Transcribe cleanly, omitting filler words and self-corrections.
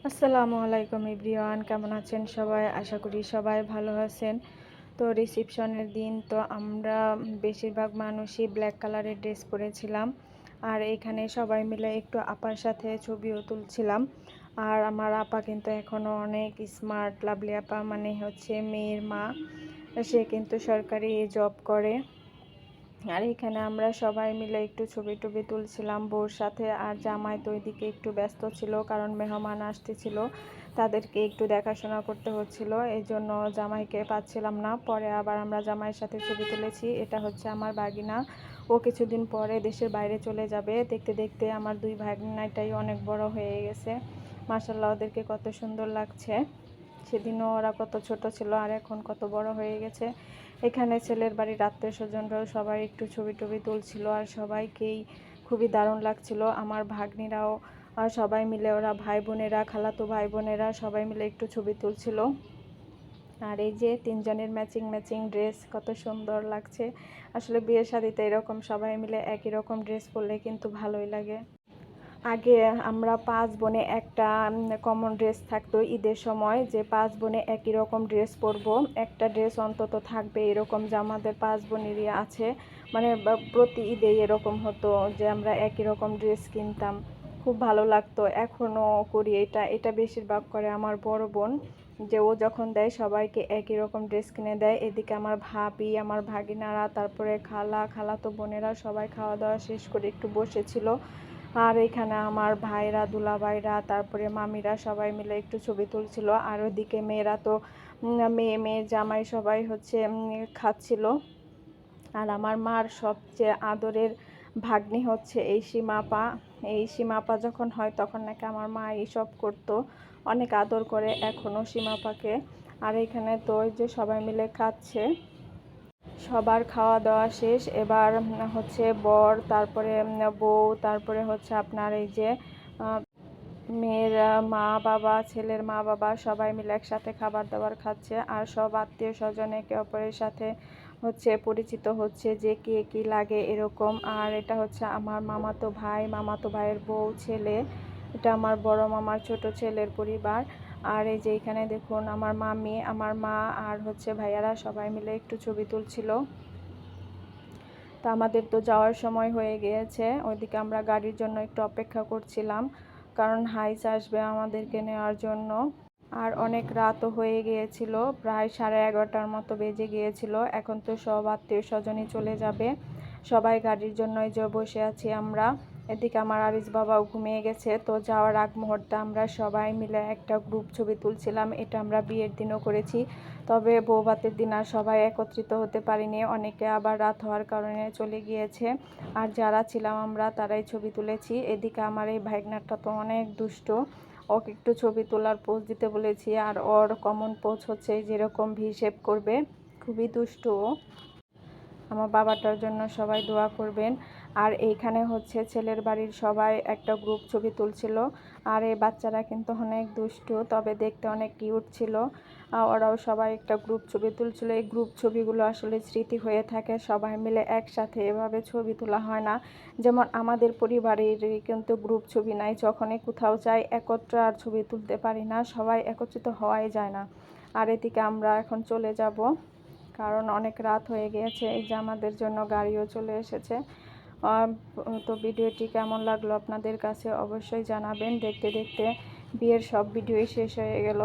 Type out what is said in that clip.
আসসালামু আলাইকুম এভরিওয়ান, কেমন আছেন সবাই? আশা করি সবাই ভালো আছেন। তো রিসেপশনের দিন তো আমরা বেশিরভাগ মানুষই ব্ল্যাক কালারের ড্রেস পরেছিলাম। আর এখানে সবাই মিলে একটু আপার সাথে ছবিও তুলছিলাম। আর আমার আপা কিন্তু এখনও অনেক স্মার্ট, লাভলি আপা, মানে হচ্ছে মেয়ের মা। সে কিন্তু সরকারি জব করে। আর এখানে আমরা সবাই মিলে একটু ছবি টবি তুলছিলাম বউর সাথে। আর জামাই তো ওইদিকে একটু ব্যস্ত ছিল, কারণ মেহমান আসতেছিল, তাদেরকে একটু দেখাশোনা করতে হচ্ছিল, এই জন্য জামাইকে পাচ্ছিলাম না। পরে আবার আমরা জামাইয়ের সাথে ছবি তুলেছি। এটা হচ্ছে আমার ভাগিনা, ও কিছুদিন পরে দেশের বাইরে চলে যাবে। দেখতে দেখতে আমার দুই ভাগিনাটাই অনেক বড় হয়ে গেছে। মাশাআল্লাহ, ওদেরকে কত সুন্দর লাগছে। সেদিনও ওরা কত ছোট ছিল আর এখন কত বড় হয়ে গেছে। এখানে ছেলের বাড়ির আত্মীয় স্বজনরাও সবাই একটু ছবি টবি তুলছিল, আর সবাইকেই খুবই দারুণ লাগছিল। আমার ভাগ্নিরাও সবাই মিলে, ওরা ভাই বোনেরা, খালাতো ভাই বোনেরা সবাই মিলে একটু ছবি তুলছিল। আর এই যে তিনজনের ম্যাচিং ম্যাচিং ড্রেস, কত সুন্দর লাগছে। আসলে বিয়ের শাদিতে এরকম সবাই মিলে একই রকম ড্রেস পরলে কিন্তু ভালোই লাগে। আগে আমরা ৫ বোনে একটা কমন ড্রেস থাকতো ঈদের সময়, যে ৫ বোনে একই রকম ড্রেস পরবো, একটা ড্রেস অন্তত থাকবে, এরকম যে আমাদের ৫ বোনেরই আছে। মানে প্রতি ঈদেই এরকম হতো যে আমরা একই রকম ড্রেস কিনতাম, খুব ভালো লাগতো। এখনও করি এটা। এটা বেশিরভাগ করে আমার বড় বোন, যে ও যখন দেয় সবাইকে একই রকম ড্রেস কিনে দেয়। এদিকে আমার ভাবি, আমার ভাগিনারা, তারপরে খালাতো বোনেরা সবাই খাওয়া দাওয়া শেষ করে একটু বসেছিল। আর এখানে আমার ভাইরা, দুলাভাইরা, তারপরে মামিরা সবাই মিলে একটু ছবি তুলছিল। আর ওদিকে মেয়েরা তো মেয়ের জামাই সবাই হচ্ছে খাচ্ছিল। আর আমার মার সবচেয়ে আদরের ভাগ্নি হচ্ছে এই সীমাপা। এই সীমাপা যখন হয় তখন নাকি আমার মা এইসব করতো, অনেক আদর করে এখনও সীমাপাকে। আর এখানে তো ওই যে সবাই মিলে খাচ্ছে, সবার খাওয়া দাওয়া শেষ। এবার হচ্ছে বর, তারপরে বউ, তারপরে হচ্ছে আপনার এই যে মেয়ের মা বাবা, ছেলের মা বাবা সবাই মিলে একসাথে খাবার দাবার খাচ্ছে। আর সব আত্মীয় স্বজন একে অপরের সাথে হচ্ছে পরিচিত হচ্ছে, যে কে কী লাগে এরকম। আর এটা হচ্ছে আমার মামাতো ভাই, মামাতো ভাইয়ের বউ, ছেলে। এটা আমার বড় মামার ছোট ছেলের পরিবার। আর এই যে এখানে দেখুন আমার মামি, আমার মা আর হচ্ছে ভাইয়ারা সবাই মিলে একটু ছবি তুলছিল। তা আমাদের তো যাওয়ার সময় হয়ে গিয়েছে, ওইদিকে আমরা গাড়ির জন্য একটু অপেক্ষা করছিলাম, কারণ হাইস আসবে আমাদেরকে নেওয়ার জন্য। আর অনেক রাতও হয়ে গিয়েছিল, প্রায় 11:30টার মতো বেজে গিয়েছিল। এখন তো সব আত্মীয় স্বজনই চলে যাবে, সবাই গাড়ির জন্যই যে বসে আছি আমরা। এদিকে আমার আরিস বাবাও ঘুমিয়ে গেছে। তো যাওয়ার আগ মুহূর্তে আমরা সবাই মিলে একটা গ্রুপ ছবি তুলছিলাম। এটা আমরা বিয়ের দিনও করেছি, তবে বৌভাতের দিন আর সবাই একত্রিত হতে পারিনি, অনেকে আবার রাত হওয়ার কারণে চলে গিয়েছে। আর যারা ছিলাম আমরা তারাই ছবি তুলেছি। এদিকে আমার এই ভাইগনাটা তো অনেক দুষ্ট, ওকে একটু ছবি তোলার পোজ দিতে বলেছি। আর ওর কমন পোজ হচ্ছে যেরকম ভি শেপ করবে, খুবই দুষ্ট ও। আমার বাবাটার জন্য সবাই দোয়া করবেন। আর এইখানে হচ্ছে ছেলের বাড়ির সবাই একটা গ্রুপ ছবি তুলছিল। আর এই বাচ্চারা কিন্তু অনেক দুষ্টু, তবে দেখতে অনেক কিউট ছিল। ওরাও সবাই একটা গ্রুপ ছবি তুলছিল। এই গ্রুপ ছবিগুলো আসলে স্মৃতি হয়ে থাকে, সবাই মিলে একসাথে এভাবে ছবি তোলা হয় না। যেমন আমাদের পরিবারের কিন্তু গ্রুপ ছবি নাই, যখনই কোথাও যাই একত্র আর ছবি তুলতে পারি না, সবাই একত্রিত হওয়াই যায় না। আর এদিকে আমরা এখন চলে যাব, কারণ অনেক রাত হয়ে গিয়েছে। এই যে আমাদের জন্য গাড়িও চলে এসেছে। তো ভিডিওটি কেমন লাগলো আপনাদের কাছে অবশ্যই জানাবেন। দেখতে দেখতে বিয়ের সব ভিডিওই শেষ হয়ে গেল।